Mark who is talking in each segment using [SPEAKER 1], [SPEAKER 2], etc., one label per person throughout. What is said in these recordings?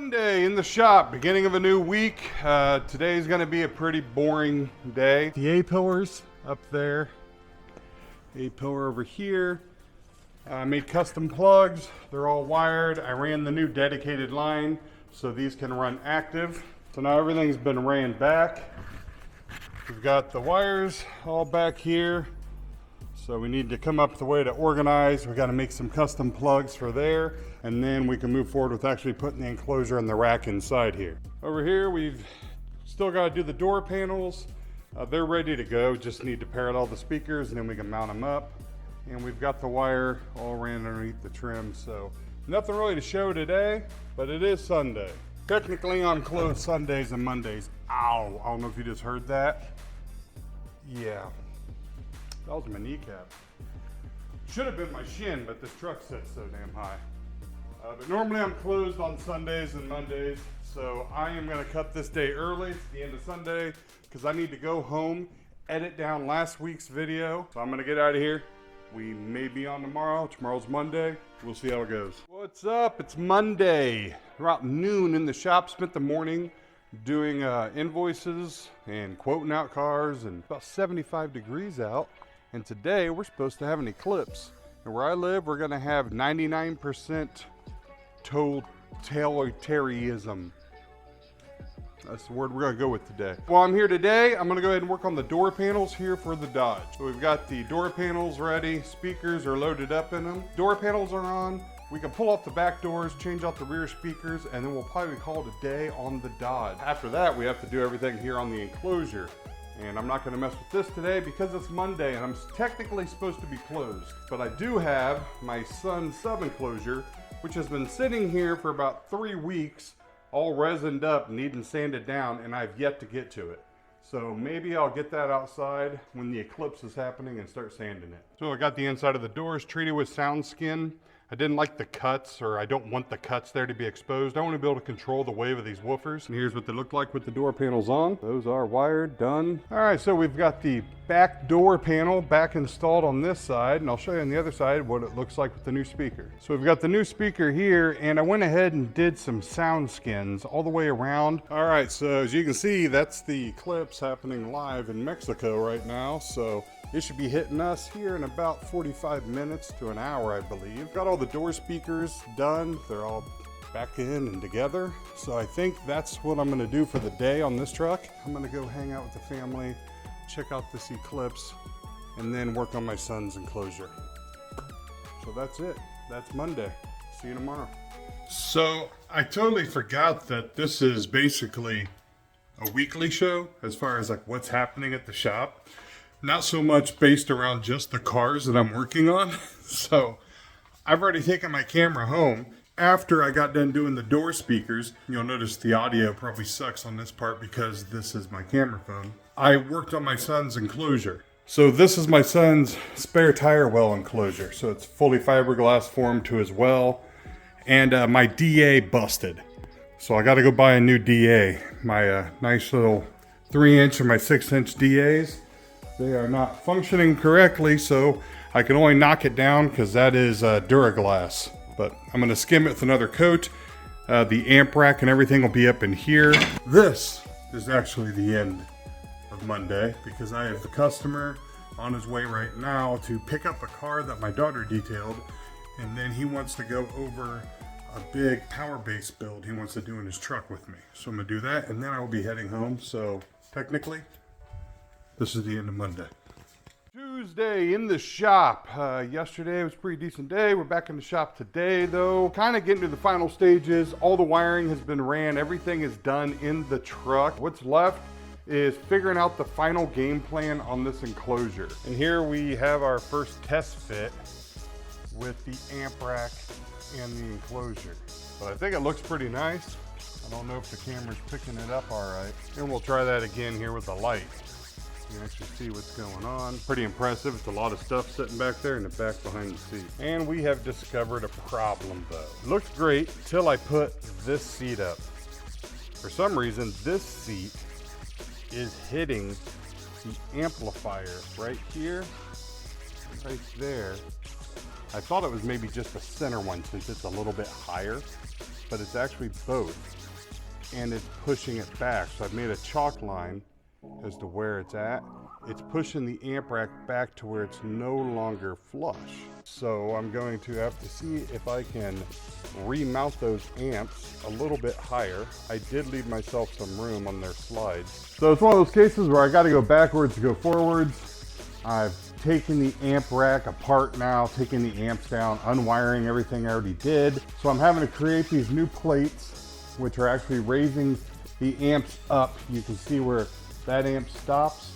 [SPEAKER 1] Monday in the shop, beginning of a new week. Today's going to be a pretty boring day. The A-pillars up there, A-pillar over here. I made custom plugs. They're all wired. I ran the new dedicated line so these can run active. So now everything's been ran back. We've got the wires all back here. So we need to come up with a way to organize. We got to make some custom plugs for there, and then we can move forward with actually putting the enclosure and the rack inside here. Over here, we've still got to do the door panels. They're ready to go. Just need to pair out all the speakers, and then we can mount them up. And we've got the wire all ran underneath the trim. So nothing really to show today, but it is Sunday. Technically I'm closed Sundays and Mondays. Ow, I don't know if you just heard that. Yeah. That was my kneecap. Should have been my shin, but this truck sits so damn high. But normally I'm closed on Sundays and Mondays, so I am gonna cut this day early. It's the end of Sunday, because I need to go home, edit down last week's video. So I'm gonna get out of here. We may be on tomorrow. Tomorrow's Monday. We'll see how it goes. What's up? It's Monday. About noon in the shop. Spent the morning doing invoices and quoting out cars, and about 75 degrees out. And today we're supposed to have an eclipse. And where I live, we're gonna have 99% totalitarianism. That's the word we're gonna go with today. While I'm here today, I'm gonna go ahead and work on the door panels here for the Dodge. So we've got the door panels ready. Speakers are loaded up in them. Door panels are on. We can pull off the back doors, change out the rear speakers, and then we'll probably call it a day on the Dodge. After that, we have to do everything here on the enclosure. And I'm not gonna mess with this today because it's Monday and I'm technically supposed to be closed. But I do have my son's sub enclosure, which has been sitting here for about 3 weeks, all resined up, needing sanded down, and I've yet to get to it. So maybe I'll get that outside when the eclipse is happening and start sanding it. So I got the inside of the doors treated with sound skin. I didn't like the cuts, or I don't want the cuts there to be exposed. I want to be able to control the wave of these woofers. And here's what they look like with the door panels on. Those are wired, done. All right, so we've got the back door panel back installed on this side, and I'll show you on the other side what it looks like with the new speaker. So we've got the new speaker here, and I went ahead and did some sound skins all the way around. All right, so as you can see, that's the eclipse happening live in Mexico right now. So it should be hitting us here in about 45 minutes to an hour, I believe. Got all the door speakers done. They're all back in and together. So I think that's what I'm gonna do for the day on this truck. I'm gonna go hang out with the family, check out this eclipse, and then work on my son's enclosure. So that's it. That's Monday. See you tomorrow. So I totally forgot that this is basically a weekly show as far as like what's happening at the shop. Not so much based around just the cars that I'm working on. So I've already taken my camera home. After I got done doing the door speakers, you'll notice the audio probably sucks on this part because this is my camera phone. I worked on my son's enclosure. So this is my son's spare tire well enclosure. So it's fully fiberglass formed to his well. And my DA busted. So I got to go buy a new DA. My nice little 3-inch and my 6-inch DAs. They are not functioning correctly, so I can only knock it down because that is Duraglass. But I'm going to skim it with another coat. The amp rack and everything will be up in here. This is actually the end of Monday because I have the customer on his way right now to pick up a car that my daughter detailed, and then he wants to go over a big power base build he wants to do in his truck with me. So I'm going to do that, and then I will be heading home. So technically, this is the end of Monday. Tuesday in the shop. Yesterday was a pretty decent day. We're back in the shop today though. Kind of getting to the final stages. All the wiring has been ran. Everything is done in the truck. What's left is figuring out the final game plan on this enclosure. And here we have our first test fit with the amp rack and the enclosure. But I think it looks pretty nice. I don't know if the camera's picking it up all right. And we'll try that again here with the light. You can actually see what's going on. Pretty impressive. It's a lot of stuff sitting back there in the back behind the seat. And we have discovered a problem though. It looks great till I put this seat up. For some reason, this seat is hitting the amplifier right here, right there. I thought it was maybe just the center one since it's a little bit higher. but it's actually both, and it's pushing it back. So I've made a chalk line as to where it's at. It's pushing the amp rack back to where it's no longer flush. So I'm going to have to see if I can remount those amps a little bit higher. I did leave myself some room on their slides. So it's one of those cases where I got to go backwards to go forwards. I've taken the amp rack apart now, taking the amps down, unwiring everything I already did. So I'm having to create these new plates, which are actually raising the amps up. You can see where that amp stops.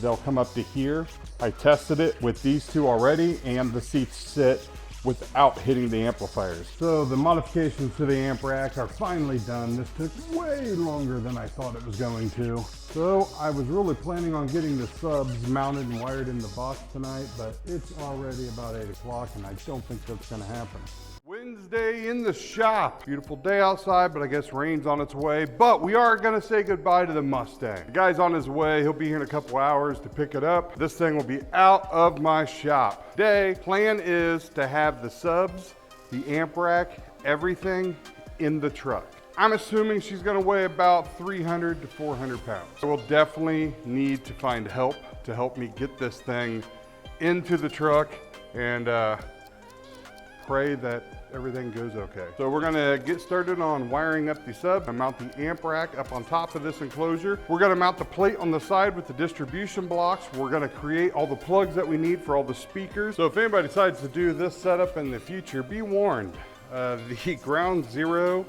[SPEAKER 1] They'll come up to here. I tested it with these two already, and the seats sit without hitting the amplifiers. So the modifications to the amp rack are finally done. This took way longer than I thought it was going to. So I was really planning on getting the subs mounted and wired in the box tonight, but it's already about 8 o'clock and I don't think that's gonna happen. Wednesday in the shop. Beautiful day outside, but I guess rain's on its way. But we are gonna say goodbye to the Mustang. The guy's on his way. He'll be here in a couple hours to pick it up. This thing will be out of my shop. Today, plan is to have the subs, the amp rack, everything in the truck. I'm assuming she's gonna weigh about 300 to 400 pounds. So we'll definitely need to find help to help me get this thing into the truck and pray that everything goes okay. So we're gonna get started on wiring up the sub and mount the amp rack up on top of this enclosure. We're gonna mount the plate on the side with the distribution blocks. We're gonna create all the plugs that we need for all the speakers. So if anybody decides to do this setup in the future, be warned, the ground zero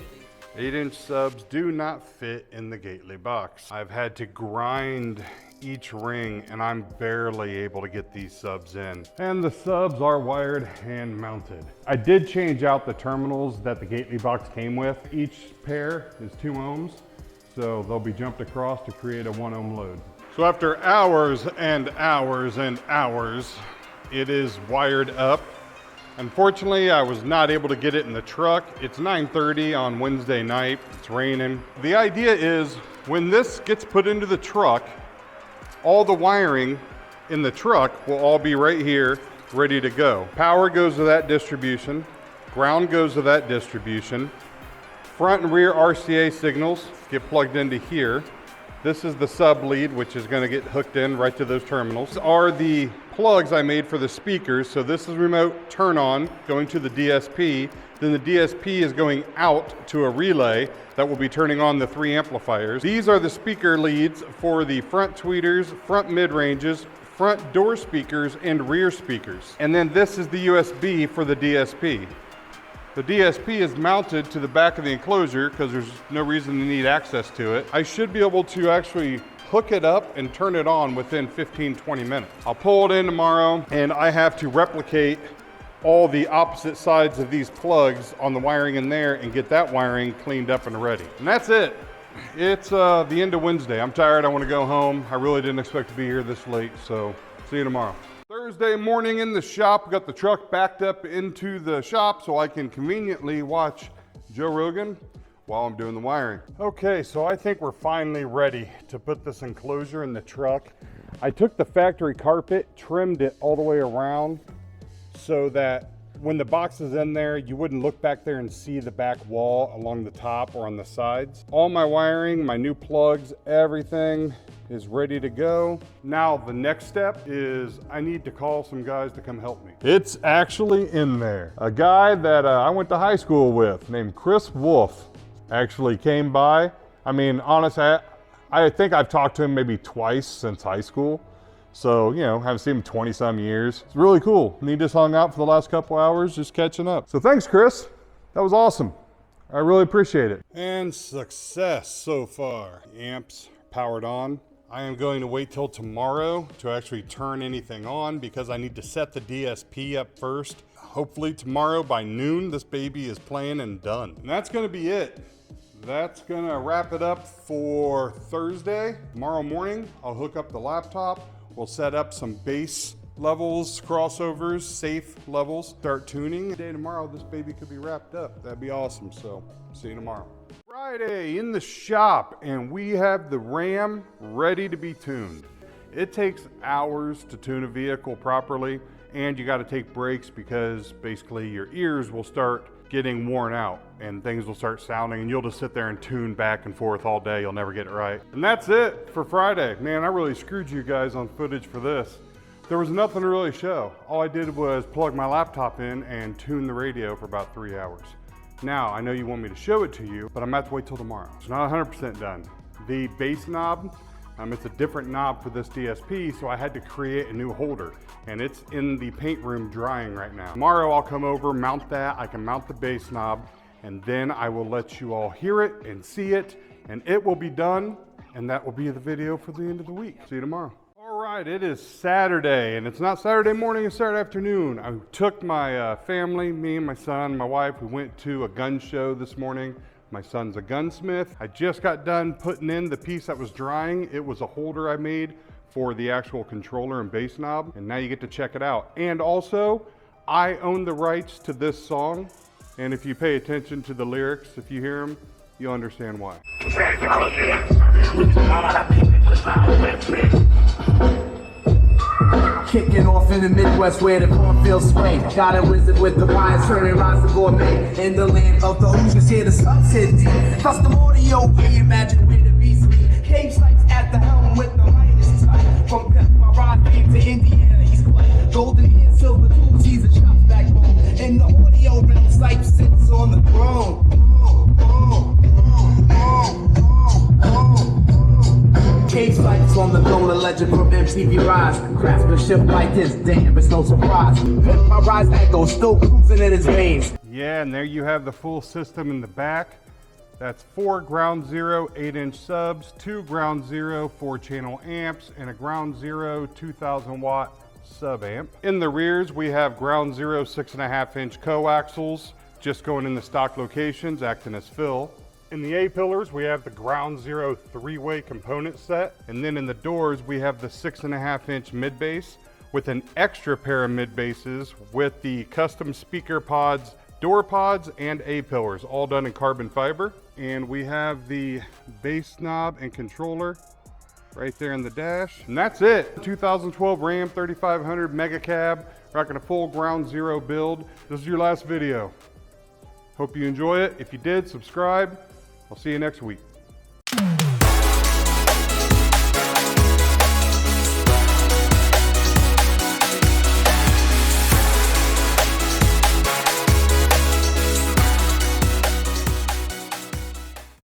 [SPEAKER 1] 8-inch subs do not fit in the Gately box. I've had to grind each ring and I'm barely able to get these subs in. And the subs are wired and mounted. I did change out the terminals that the Gately box came with. Each pair is 2 ohms, so they'll be jumped across to create a 1 ohm load. So after hours and hours and hours, it is wired up. Unfortunately, I was not able to get it in the truck. It's 9:30 on Wednesday night. It's raining. The idea is when this gets put into the truck, all the wiring in the truck will all be right here, ready to go. Power goes to that distribution. Ground goes to that distribution. Front and rear RCA signals get plugged into here. This is the sub lead, which is going to get hooked in right to those terminals. These are the plugs I made for the speakers. So this is remote turn on going to the DSP. Then the DSP is going out to a relay that will be turning on the 3 amplifiers. These are the speaker leads for the front tweeters, front mid-ranges, front door speakers, and rear speakers. And then this is the USB for the DSP. The DSP is mounted to the back of the enclosure because there's no reason to need access to it. I should be able to actually hook it up and turn it on within 15-20 minutes. I'll pull it in tomorrow and I have to replicate all the opposite sides of these plugs on the wiring in there and get that wiring cleaned up and ready. And that's it. It's the end of Wednesday. I'm tired, I want to go home. I really didn't expect to be here this late, so see you tomorrow. Thursday morning in the shop, we got the truck backed up into the shop so I can conveniently watch Joe Rogan while I'm doing the wiring. Okay, so I think we're finally ready to put this enclosure in the truck. I took the factory carpet, trimmed it all the way around so that when the box is in there, you wouldn't look back there and see the back wall along the top or on the sides. All my wiring, my new plugs, everything is ready to go. Now the next step is I need to call some guys to come help me. It's actually in there. A guy that I went to high school with named Chris Wolf actually came by. I mean, honestly, I think I've talked to him maybe twice since high school. So, you know, haven't seen him 20 some years. It's really cool. And he just hung out for the last couple hours just catching up. So thanks, Chris. That was awesome. I really appreciate it. And success so far. Amps powered on. I am going to wait till tomorrow to actually turn anything on because I need to set the DSP up first. Hopefully tomorrow by noon, this baby is playing and done. And that's gonna be it. That's gonna wrap it up for Thursday. Tomorrow morning, I'll hook up the laptop. We'll set up some bass levels, crossovers, safe levels, start tuning. Day tomorrow, this baby could be wrapped up. That'd be awesome, so see you tomorrow. Friday in the shop, and we have the Ram ready to be tuned. It takes hours to tune a vehicle properly, and you got to take breaks because basically your ears will start getting worn out and things will start sounding and you'll just sit there and tune back and forth all day. You'll never get it right. And that's it for Friday. Man, I really screwed you guys on footage for this. There was nothing to really show. All I did was plug my laptop in and tune the radio for about 3 hours. Now, I know you want me to show it to you, but I'm gonna have to wait till tomorrow. It's not 100% done. The bass knob, it's a different knob for this DSP, so I had to create a new holder, and it's in the paint room drying right now. Tomorrow I'll come over, mount that, I can mount the bass knob, and then I will let you all hear it and see it, and it will be done, and that will be the video for the end of the week. See you tomorrow. All right, it is Saturday, and it's not Saturday morning, it's Saturday afternoon. I took my family, me and my son, my wife, we went to a gun show this morning. My son's a gunsmith. I just got done putting in the piece that was drying. It was a holder I made for the actual controller and bass knob, and now you get to check it out. And also, I own the rights to this song, and if you pay attention to the lyrics, if you hear them, you'll understand why.
[SPEAKER 2] Kicking off in the Midwest where the cornfields sway. Got a wizard with the wires turning rise to gourmet. In the land of the Hoosiers, here the sun's hit deep. Custom Audio Reimagined where the beast lead. Cave sites at the helm with the lightest touch. From Rossville to Indiana, East Clay. Golden hair, silver tools, he's a chop's backbone. In the audio realm, Snipe sits on the throne. Cave sites on the throne, a legend from MTV Rise. Craftsmanship like this, damn, it's no surprise. My rise echo still cruising in his veins.
[SPEAKER 1] Yeah, and there you have the full system in the back. That's 4 ground zero 8-inch subs, 2 ground zero 4-channel amps, and a ground zero 2000 watt sub amp. In the rears, we have ground zero 6.5-inch coaxials, just going in the stock locations, acting as fill. In the A-pillars, we have the ground zero 3-way component set. And then in the doors, we have the 6.5-inch mid bass with an extra pair of mid basses with the custom speaker pods, door pods, and A-pillars, all done in carbon fiber. And we have the bass knob and controller right there in the dash. And that's it. 2012 Ram 3500 Mega Cab, rocking a full ground zero build. This is your last video. Hope you enjoy it. If you did, subscribe. I'll see you next week.